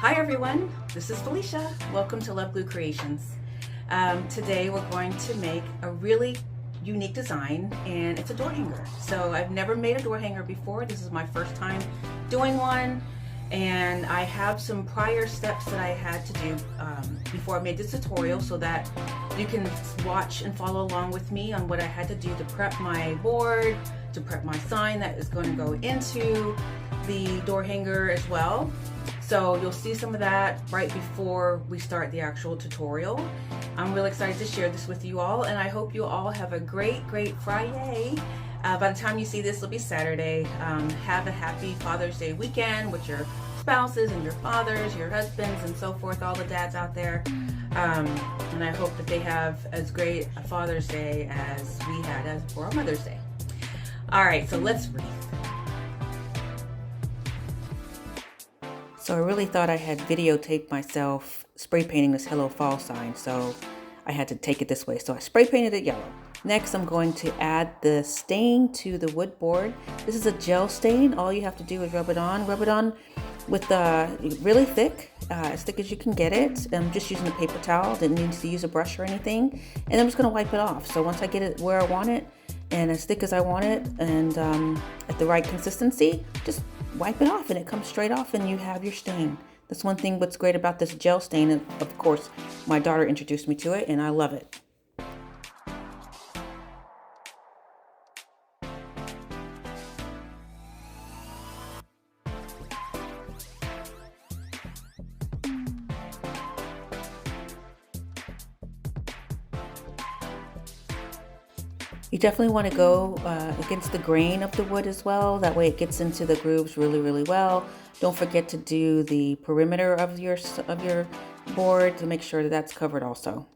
Hi everyone, this is Felicia. Welcome to Love Glue Creations. Today we're going to make a really unique design, and it's a door hanger. So I've never made a door hanger before. This is my first time doing one, and I have some prior steps that I had to do before I made this tutorial so that you can watch and follow along with me on what I had to do to prep my board, to prep my sign that is going to go into the door hanger as well. So you'll see some of that right before we start the actual tutorial. I'm really excited to share this with you all, and I hope you all have a great Friday. By the time you see this, it'll be Saturday. Have a happy Father's Day weekend with your spouses and your fathers, your husbands, and so forth, all the dads out there. And I hope that they have as great a Father's Day as we had as for our Mother's Day. All right, so let's wreath. So I really thought I had videotaped myself spray painting this Hello Fall sign, so I had to take it this way. So I spray painted it yellow. Next, I'm going to add the stain to the wood board. This is a gel stain. All you have to do is rub it on with really thick, as thick as you can get it. I'm just using a paper towel, didn't need to use a brush or anything. And I'm just gonna wipe it off. So once I get it where I want it, and as thick as I want it, and at the right consistency, just wipe it off and it comes straight off and you have your stain. That's one thing what's great about this gel stain, and of course my daughter introduced me to it and I love it. You definitely want to go against the grain of the wood as well. That way it gets into the grooves really well. Don't forget to do the perimeter of your board to make sure that that's covered also.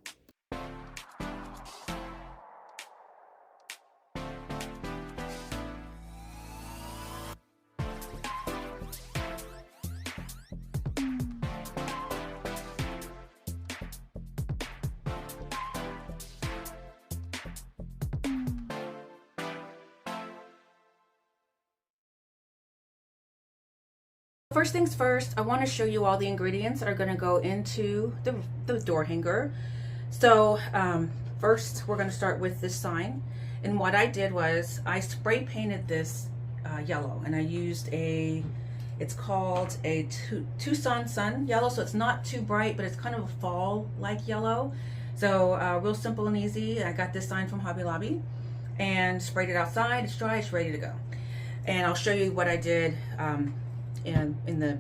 First things first, I want to show you all the ingredients that are going to go into the door hanger. So first we're going to start with this sign, and what I did was I spray painted this yellow, and I used it's called a Tuscan sun yellow, so it's not too bright, but it's kind of a fall like yellow. So real simple and easy. I got this sign from Hobby Lobby and sprayed it outside. It's dry, it's ready to go, and I'll show you what I did in the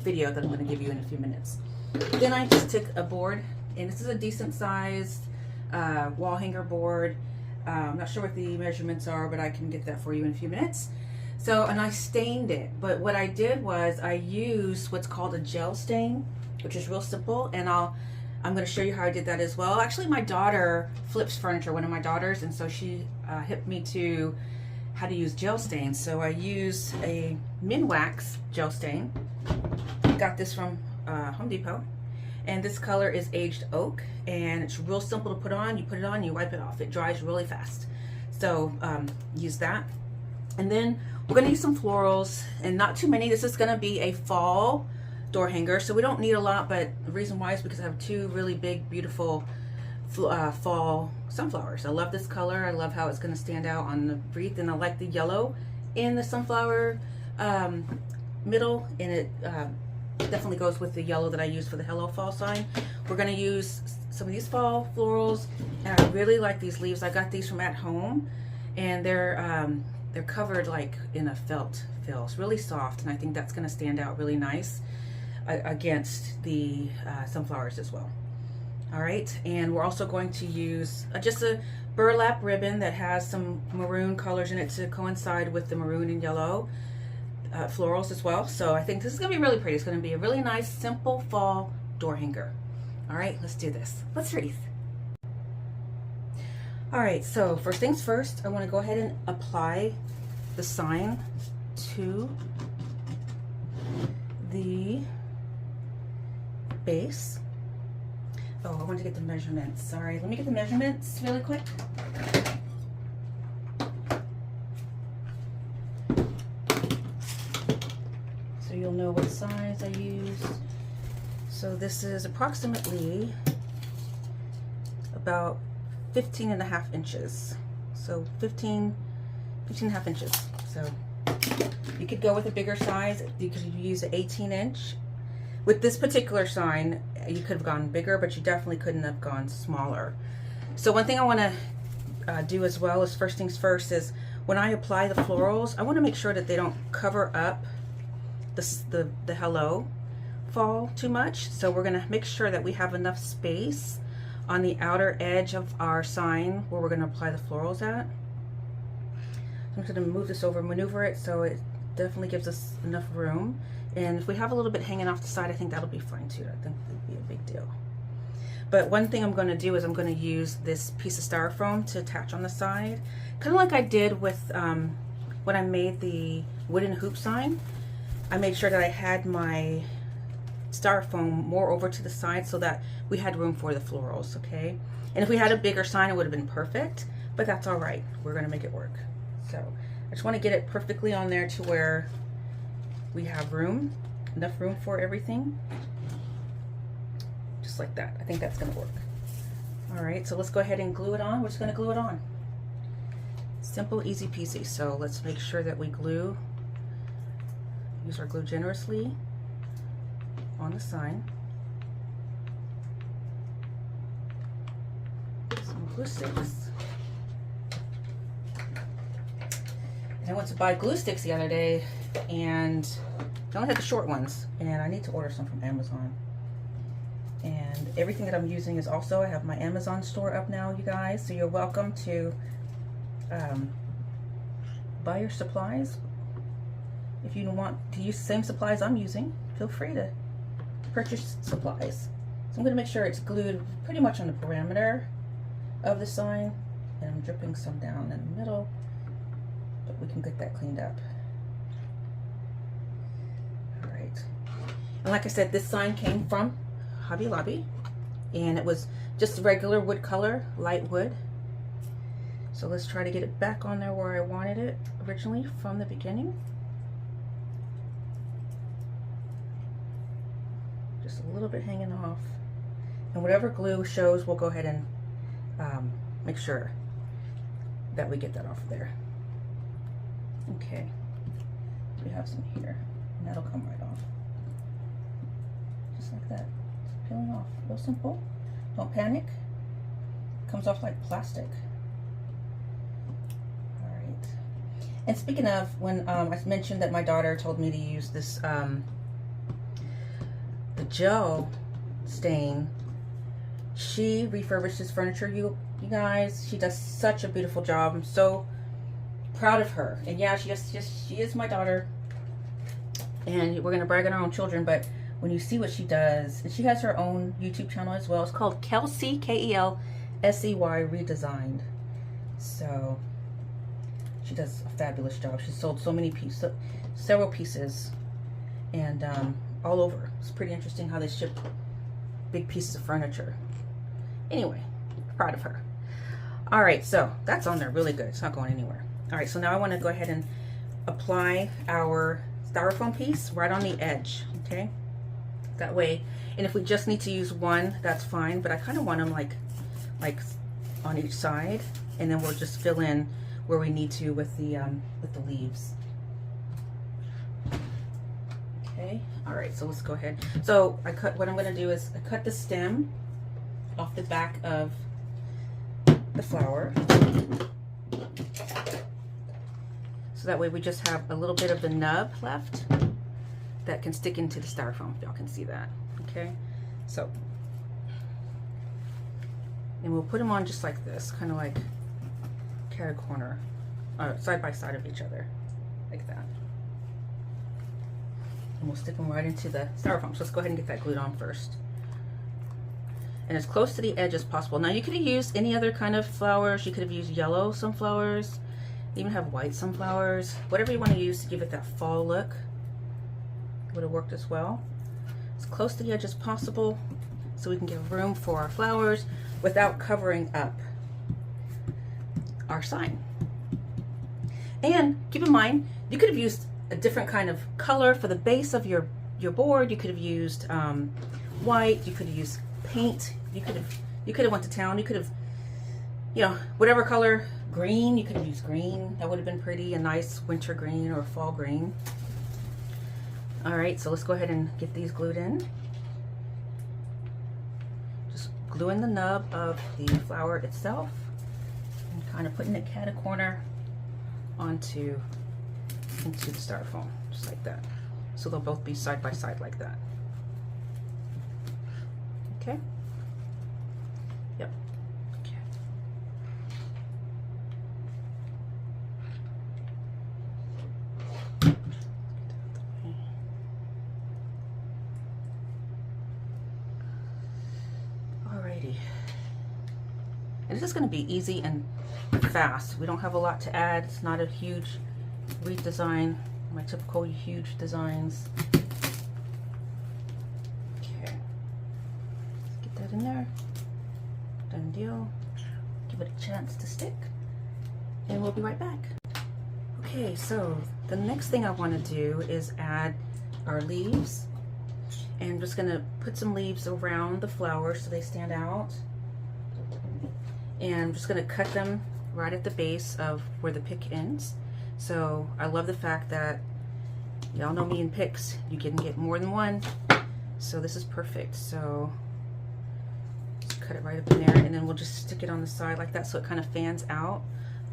video that I'm going to give you in a few minutes. Then I just took a board, and this is a decent sized wall hanger board. I'm not sure what the measurements are, but I can get that for you in a few minutes. So, and I stained it, but what I did was I used what's called a gel stain, which is real simple, and I'm going to show you how I did that as well. Actually, my daughter flips furniture, one of my daughters, and so she hipped me to how to use gel stains. So I use a Minwax gel stain. Got this from Home Depot, and this color is aged oak, and it's real simple to put on. You put it on, you wipe it off. It dries really fast. So use that. And then we're going to use some florals, and not too many. This is going to be a fall door hanger, so we don't need a lot, but the reason why is because I have two really big beautiful fall sunflowers. I love this color. I love how it's going to stand out on the wreath, and I like the yellow in the sunflower middle, and it definitely goes with the yellow that I use for the Hello Fall sign. We're going to use some of these fall florals, and I really like these leaves. I got these from At Home, and they're covered like in a felt fill. It's really soft, and I think that's going to stand out really nice against the sunflowers as well. All right, and we're also going to use just a burlap ribbon that has some maroon colors in it to coincide with the maroon and yellow florals as well. So I think this is going to be really pretty. It's going to be a really nice, simple fall door hanger. All right, let's do this. Let's wreath. All right, so first things first, I want to go ahead and apply the sign to the base. Oh, I want to get the measurements. Sorry, let me get the measurements really quick. So you'll know what size I used. So this is approximately about 15.5 inches. So 15.5 inches. So you could go with a bigger size. You could use an 18-inch. With this particular sign, you could have gone bigger, but you definitely couldn't have gone smaller. So one thing I want to do as well is, first things first, is when I apply the florals, I want to make sure that they don't cover up the hello fall too much. So we're going to make sure that we have enough space on the outer edge of our sign where we're going to apply the florals at. I'm just going to move this over, maneuver it so it definitely gives us enough room. And if we have a little bit hanging off the side, I think that'll be fine too. I think that'd be a big deal. But one thing I'm going to do is I'm going to use this piece of styrofoam to attach on the side, kind of like I did with when I made the wooden hoop sign. I made sure that I had my styrofoam more over to the side so that we had room for the florals, okay? And if we had a bigger sign, it would have been perfect, but that's all right. We're going to make it work. So I just want to get it perfectly on there to where we have room, enough room for everything. Just like that. I think that's going to work. All right, so let's go ahead and glue it on. We're just going to glue it on. Simple, easy peasy. So let's make sure that we use our glue generously on the sign. Some glue sticks. And I went to buy glue sticks the other day, and I only had the short ones, and I need to order some from Amazon. And everything that I'm using is also, I have my Amazon store up now, you guys, so you're welcome to buy your supplies. If you want to use the same supplies I'm using, feel free to purchase supplies. So I'm going to make sure it's glued pretty much on the perimeter of the sign, and I'm dripping some down in the middle, but we can get that cleaned up. All right. And like I said, this sign came from Hobby Lobby, and it was just regular wood color, light wood. So let's try to get it back on there where I wanted it originally from the beginning. Just a little bit hanging off. And whatever glue shows, we'll go ahead and make sure that we get that off of there. Okay, we have some here, and that'll come right off. Just like that. It's peeling off. Real simple. Don't panic. It comes off like plastic. Alright. And speaking of, when I mentioned that my daughter told me to use this the gel stain, she refurbishes furniture, you guys. She does such a beautiful job. I'm so proud of her. And yeah, she is my daughter, and we're gonna brag on our own children, but when you see what she does, and she has her own YouTube channel as well. It's called Kelsey, K-E-L-S-E-Y Redesigned. So she does a fabulous job. She's sold so many pieces, several pieces, and all over. It's pretty interesting how they ship big pieces of furniture. Anyway, proud of her. All right, so that's on there really good. It's not going anywhere. All right, so now I want to go ahead and apply our styrofoam piece right on the edge, okay? That way, and if we just need to use one, that's fine, but I kind of want them like on each side, and then we'll just fill in where we need to with the leaves. Okay, all right, so let's go ahead. So what I'm going to do is I cut the stem off the back of the flower, so that way we just have a little bit of the nub left that can stick into the styrofoam, if y'all can see that. Okay, so, and we'll put them on just like this, kind of like cat corner, side by side of each other, like that. And we'll stick them right into the styrofoam. So let's go ahead and get that glued on first. And as close to the edge as possible. Now you could have used any other kind of flowers. You could have used yellow sunflowers, even have white sunflowers. Whatever you want to use to give it that fall look would have worked as well. As close to the edge as possible so we can give room for our flowers without covering up our sign. And keep in mind, you could have used a different kind of color for the base of your board. You could have used white, you could have used paint, you could have went to town, you could have, you know, whatever color. Green, you could have used green. That would have been pretty, a nice winter green or fall green. All right, so let's go ahead and get these glued in. Just gluing the nub of the flower itself and kind of putting it cat a corner into the styrofoam, just like that. So they'll both be side by side like that. Okay. Yep. Okay. Alrighty. And this is going to be easy and fast. We don't have a lot to add. It's not a huge wreath design, my typical huge designs. Okay. Let's get that in there. Done deal. Give it a chance to stick. And we'll be right back. Okay, so the next thing I want to do is add our leaves. And I'm just going to put some leaves around the flowers so they stand out. And I'm just going to cut them right at the base of where the pick ends. So I love the fact that, y'all know me in picks, you can get more than one. So this is perfect. So just cut it right up in there, and then we'll just stick it on the side like that so it kind of fans out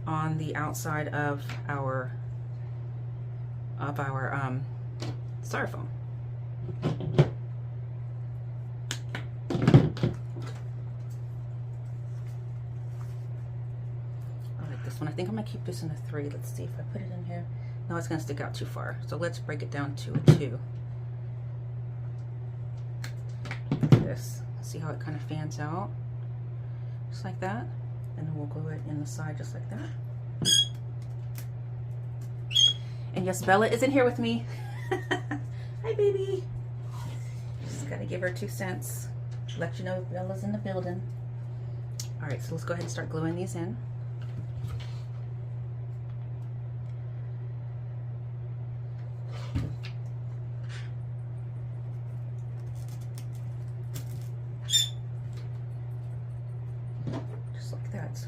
on the outside of our styrofoam. One. I think I'm gonna keep this in a 3. Let's see if I put it in here. No, it's gonna stick out too far. So let's break it down to a 2. This. See how it kind of fans out? Just like that. And then we'll glue it in the side just like that. And yes, Bella is in here with me. Hi, baby. Just gotta give her 2 cents. Let you know Bella's in the building. All right, so let's go ahead and start gluing these in.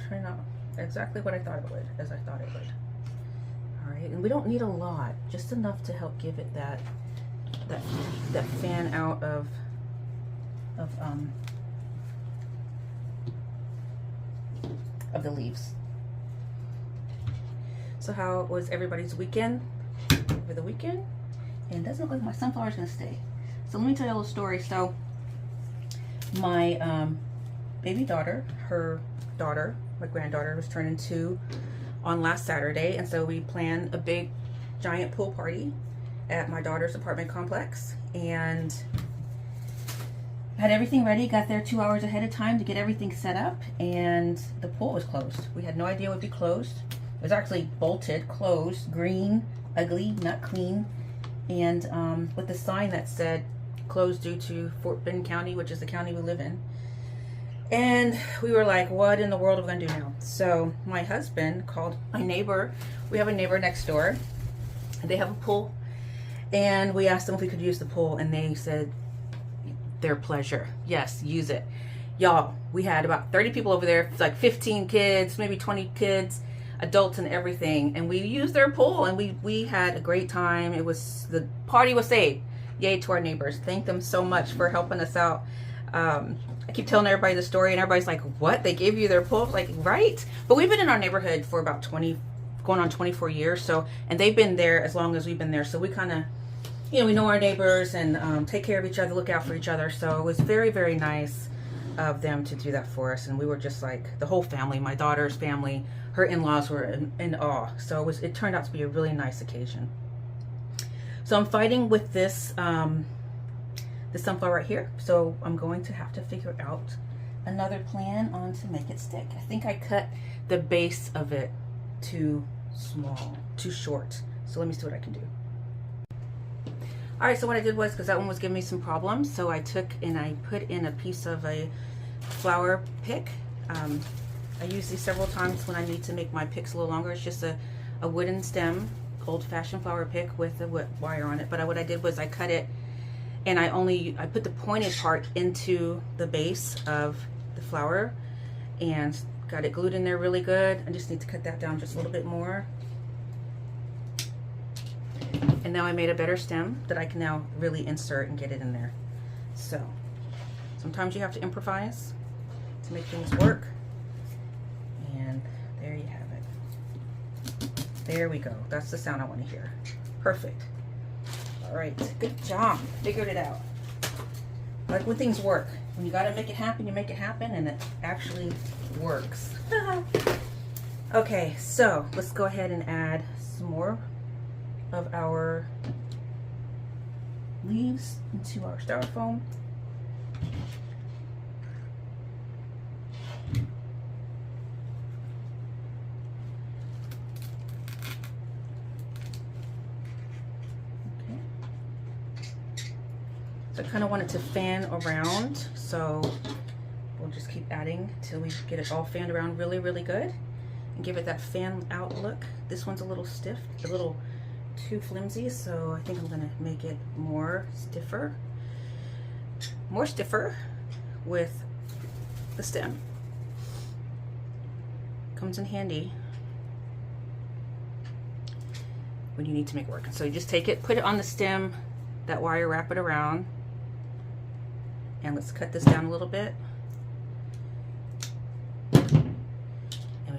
Turn out exactly what I thought it would, as I thought it would. All right, and we don't need a lot, just enough to help give it that fan out of the leaves. So how was everybody's weekend over the weekend? And it doesn't look like my sunflower is gonna stay. So let me tell you a little story. So my baby daughter, my granddaughter was turning 2 on last Saturday, and so we planned a big giant pool party at my daughter's apartment complex, and had everything ready. Got there 2 hours ahead of time to get everything set up, and the pool was closed. We had no idea it would be closed. It was actually bolted, closed, green, ugly, not clean, and with the sign that said closed due to Fort Bend County, which is the county we live in. And we were like, what in the world are we gonna do now? So my husband called my neighbor. We have a neighbor next door, and they have a pool. And we asked them if we could use the pool, and they said, their pleasure. Yes, use it. Y'all, we had about 30 people over there, like 15 kids, maybe 20 kids, adults and everything. And we used their pool, and we had a great time. The party was saved. Yay to our neighbors. Thank them so much for helping us out. I keep telling everybody the story, and everybody's like, what? They gave you their pool? Like, right? But we've been in our neighborhood for about 20, going on 24 years. So, and they've been there as long as we've been there. So we kind of, you know, we know our neighbors and take care of each other, look out for each other. So it was very, very nice of them to do that for us. And we were just like, the whole family, my daughter's family, her in-laws were in awe. So it turned out to be a really nice occasion. So I'm fighting with this, the sunflower right here, so I'm going to have to figure out another plan on to make it stick. I think I cut the base of it too small, too short. So let me see what I can do. All right, so what I did was, because that one was giving me some problems, so I took and I put in a piece of a flower pick. I use these several times when I need to make my picks a little longer. It's just a wooden stem, old-fashioned flower pick with a wire on it. But what I did was I cut it and I put the pointed part into the base of the flower and got it glued in there really good. I just need to cut that down just a little bit more. And now I made a better stem that I can now really insert and get it in there. So sometimes you have to improvise to make things work. And there you have it. There we go. That's the sound I want to hear. Perfect. All right, good job. Figured it out. Like when things work. When you gotta make it happen, you make it happen, and it actually works. Okay, so let's go ahead and add some more of our leaves into our styrofoam. So I kind of want it to fan around, so we'll just keep adding till we get it all fanned around really, really good and give it that fan out look. This one's a little stiff, a little too flimsy, so I think I'm gonna make it more stiffer with the stem. Comes in handy when you need to make it work. So you just take it, put it on the stem, that wire, wrap it around. And let's cut this down a little bit. And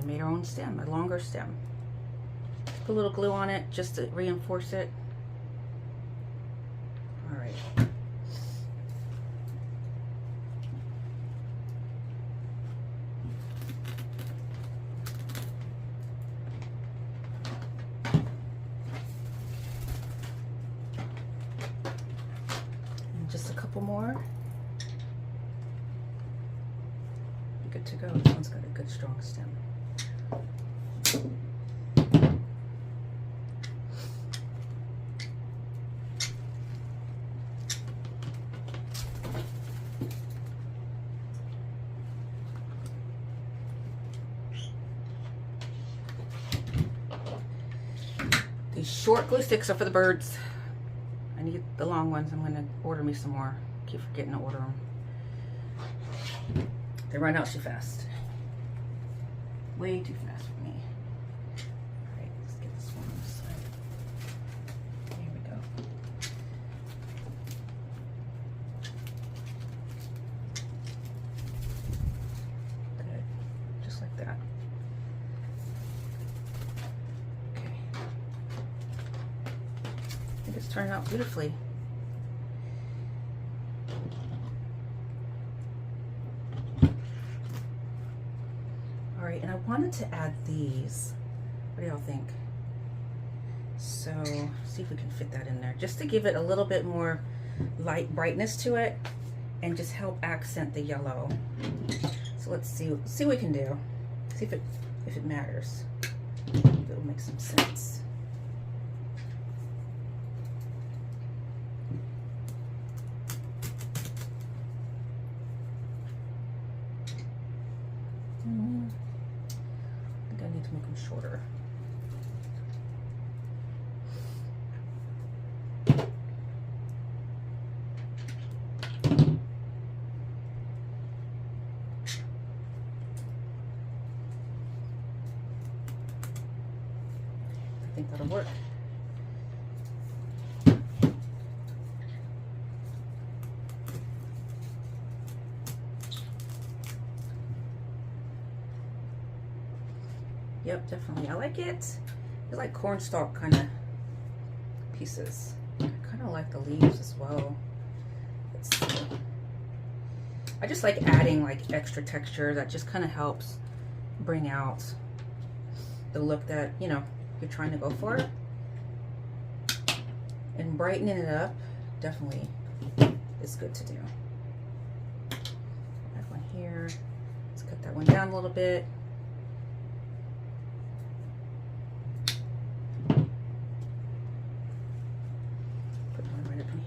we made our own stem, a longer stem. Put a little glue on it just to reinforce it. All right. And just a couple more. Good to go. This one's got a good strong stem. These short glue sticks are for the birds. I need the long ones. I'm going to order me some more. Keep forgetting to order them. They run out too fast. Way too fast for me. Alright, let's get this one on this side. Here we go. Good. Just like that. Okay. I think it's turning out beautifully. And I wanted to add these. What do y'all think? So, see if we can fit that in there. Just to give it a little bit more light brightness to it and just help accent the yellow. So let's see what we can do. See if it matters. If it'll make some sense. To make them shorter. I think that'll work. Yep, definitely. I like it. It's like cornstalk kind of pieces. I kind of like the leaves as well. I just like adding like extra texture that just kind of helps bring out the look that, you know, you're trying to go for. And brightening it up definitely is good to do. Add one here. Let's cut that one down a little bit.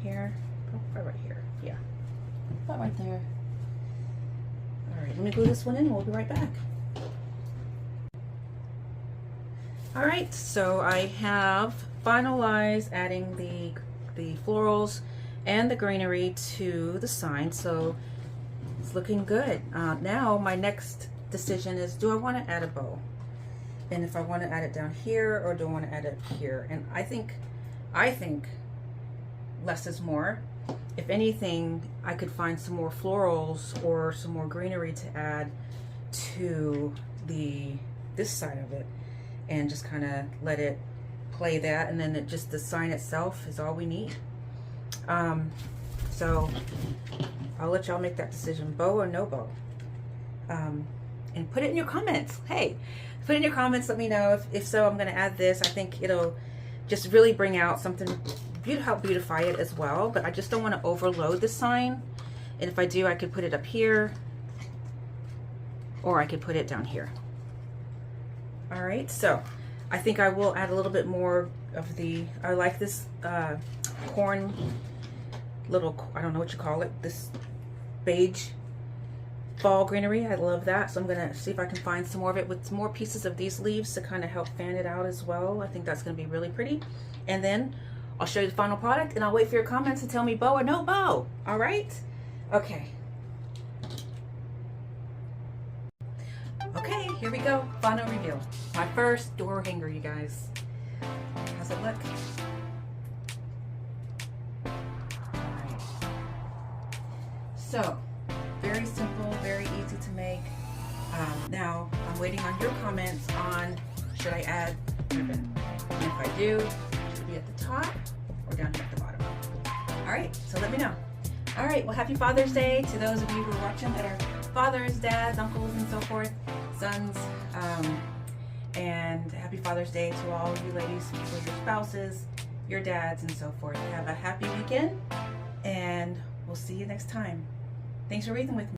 Here, right here, yeah, about right there. All right, let me glue this one in and we'll be right back. All right, so I have finalized adding the florals and the greenery to the sign, so it's looking good. Now my next decision is, do I want to add a bow? And if I want to add it down here, or do I want to add it here? And I think less is more. If anything, I could find some more florals or some more greenery to add to this side of it, and just kind of let it play that, and then the sign itself is all we need. So I'll let y'all make that decision, bow or no bow. And put it in your comments. Hey, put it in your comments, let me know if so. I'm going to add this. I think it'll just really bring out something, help beautify it as well, but I just don't want to overload the sign. And if I do, I could put it up here, or I could put it down here. All right, so I think I will add a little bit more of I like this corn, I don't know what you call it, this beige fall greenery. I love that. So I'm gonna see if I can find some more of it with some more pieces of these leaves to kind of help fan it out as well. I think that's gonna be really pretty. And then I'll show you the final product, and I'll wait for your comments to tell me bow or no bow. All right? Okay. Okay, here we go. Final reveal. My first door hanger, you guys. How's it look? All right. So, very simple, very easy to make. Now, I'm waiting on your comments on, should I add ribbon? And if I do, it should be at the top or down here at the bottom. All right, so let me know. All right, well, happy Father's Day to those of you who are watching that are fathers, dads, uncles, and so forth, sons. And happy Father's Day to all of you ladies with your spouses, your dads, and so forth. Have a happy weekend, and we'll see you next time. Thanks for reading with me.